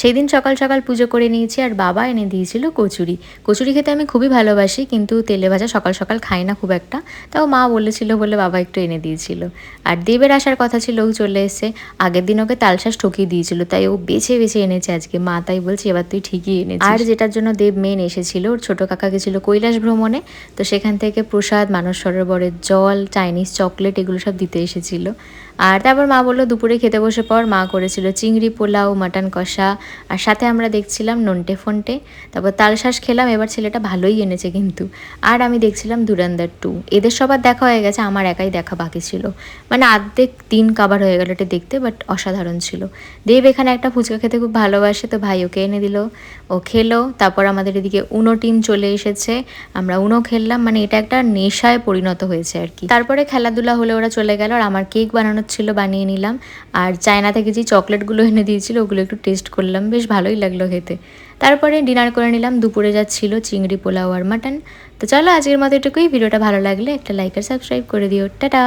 সেই দিন সকাল সকাল পুজো করে নিয়েছি। আর বাবা এনে দিয়েছিল কচুরি। কচুরি খেতে আমি খুবই ভালোবাসি, কিন্তু তেলে ভাজা সকাল সকাল খাই না খুব একটা। তাও মা বলেছিল বলে বাবা একটু এনে দিয়েছিল। আর দেবের আসার কথা ছিল, ও চলে এসছে। আগের দিন ওকে তালশাঁস ঠকিয়ে দিয়েছিল, তাই ও বেছে বেছে এনেছে আজকে। মা তাই বলছে এবার তুই ঠিকই এনেছিস। আর যেটার জন্য দেব মেন এসেছিল, ওর ছোটো কাকা গেছিলো কৈলাস ভ্রমণে, তো সেখান থেকে প্রসাদ, মানস সরোবরের জল, চাইনিজ চকলেট এগুলো সব দিতে এসেছিলো। আর তারপর মা বললো দুপুরে খেতে বসে পর। মা করেছিল চিংড়ি পোলাও, মাটন কষা, আর সাথে আমরা দেখছিলাম নন্টে ফন্টে। তারপর তালশাঁস খেলাম। এবার ছেলেটা ভালোই এনেছে কিন্তু। আর আমি দেখছিলাম ধুরন্ধর 2। এদের সবার দেখা হয়ে গেছে, আমার একাই দেখা বাকি ছিল। মানে আর্ধেক দিন কাভার হয়ে গেল এটা দেখতে, বাট অসাধারণ ছিল। দেব এখানে একটা ফুচকা খেতে খুব ভালোবাসে, তো ভাই ওকে এনে দিল, ও খেলো। তারপর আমাদের এদিকে উনো টিম চলে এসেছে, আমরা উনো খেললাম। মানে এটা একটা নেশায় পরিণত হয়েছে আর কি। তারপরে খেলাধুলা হলে ওরা চলে গেল, আর আমার কেক বানানোর ছিল, বানিয়ে নিলাম। আর চায়না থেকে যে চকলেটগুলো এনে দিয়েছিল ওগুলো একটু টেস্ট করলাম, বেশ ভালোই লাগলো খেতে। তারপরে ডিনার করে নিলাম। দুপুরে যা ছিল চিংড়ি পোলাও আর মাটন। তো চলো আজকের মতো এটুকুই। ভিডিওটা ভালো লাগলে একটা লাইক আর সাবস্ক্রাইব করে দিও। টাটা।